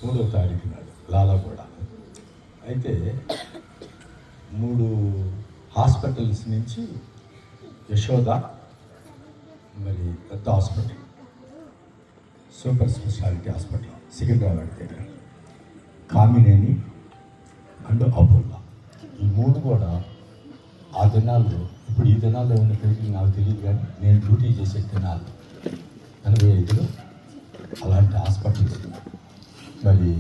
3వ తారీఖు నాడు లాలాగూడ. అయితే 3 హాస్పిటల్స్ నుంచి యశోద, మరి పెద్ద hospital, super speciality hospital Secunderabad దగ్గర, కామినేని అండ్ అపోలో, ఈ 3 కూడా ఆ దినాల్లో, ఇప్పుడు ఈ దినాల్లో ఉన్న పేర్లు నాకు తెలియదు కానీ నేను డ్యూటీ చేసే దినాలు 85లో అలాంటి హాస్పిటల్స్ మరి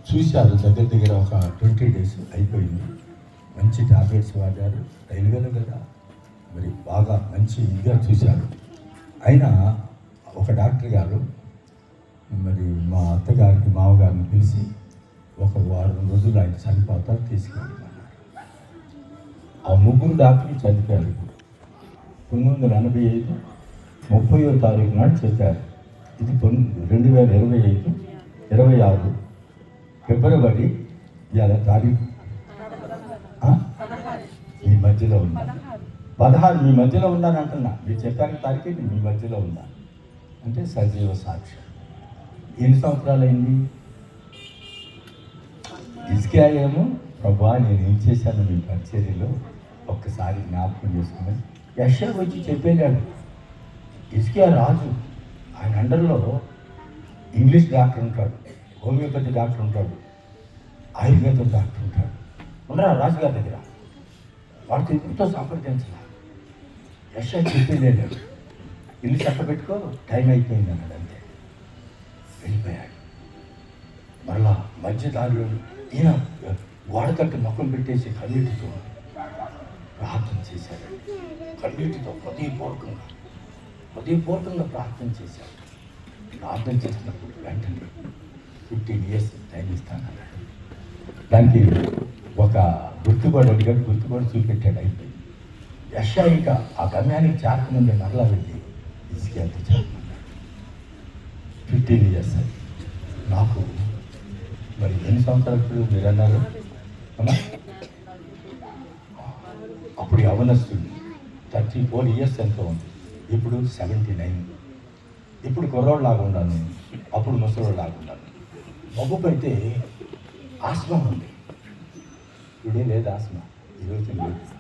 చూశారు. దగ్గర ఒక 20 డేస్ అయిపోయింది. మంచి టాబ్లెట్స్ వాడారు. రైల్వేలో కదా మరి బాగా మంచి ఇదిగా చూశారు. అయినా ఒక డాక్టర్ గారు మరి మా అత్తగారికి మామగారిని పిలిచి ఒక వారం రోజులు ఆయన చనిపోతారు తీసుకెళ్ళమన్నారు. ఆ 3 డాక్టర్లు చనిపోయారు. 1985 30వ తారీఖు నాడు చెప్పారు. ఇది 2025 26 ఫిబ్రవరి ఇవాళ తారీఖు మీ మధ్యలో ఉన్నా, 16 మీ మధ్యలో ఉన్నాను అంటున్నా. మీరు చెప్పారు తారీఖు మీ మధ్యలో ఉన్నా అంటే సజీవ సాక్ష్యం. ఎన్ని సంవత్సరాలు అయింది? హిజ్కియా ఏమో, ప్రభా నేను ఏం చేశాను మీ పరిచర్యలో ఒక్కసారి జ్ఞాపకం చేసుకున్నాను. యెషయా వచ్చి చెప్పేశాడు. హిజ్కియా రాజు, ఆయన అండర్లో ఇంగ్లీష్ డాక్టర్ ఉంటాడు, హోమియోపతి డాక్టర్ ఉంటాడు, ఆయుర్వేదం డాక్టర్ ఉంటాడు. ఉండరా రాజుగారి దగ్గర వాడితో ఎప్పుడుతో సంప్రదించాల. యెషయా చెప్పేలేడు. ఇల్లు చక్కబెట్టుకో, టైం అయిపోయింది అన్నాడు. అంతే, వెళ్ళిపోయాడు. మరలా మధ్య దారిలో ఈయన గోడకట్టు ముఖం పెట్టేసి కన్నీటితో ప్రార్థన చేశాడు. కన్నీటితో హృదయపూర్వకంగా ప్రార్థన చేశాడు. ప్రార్థన చేసినప్పుడు వెంటనే 15 years టైం ఇస్తానన్నాడు. దానికి ఒక గుర్తుబడి అడిగాడు, గుర్తుబడి చూపెట్టాడు. అయిపోయింది. యెషయా ఇంకా ఆ గమ్యానికి చేరకముందే మరలా వెళ్ళి హిజ్కియాతో చేరమన్నాడు. 15 years అది. నాకు మరి ఎన్ని సంవత్సరాలు మీరు అన్నారు అమ్మా? అప్పుడు యవనస్తుడు 34 years ఎంతో ఉంది. ఇప్పుడు 79. ఇప్పుడు కుర్రోళ్ళలాగా ఉన్నాను, అప్పుడు ముసలోళ్ళలాగా ఉన్నాను. మబ్బుకు అయితే ఆస్మా ఉంది. ఇప్పుడే లేదు ఆస్మా, ఈరోజు లేదు.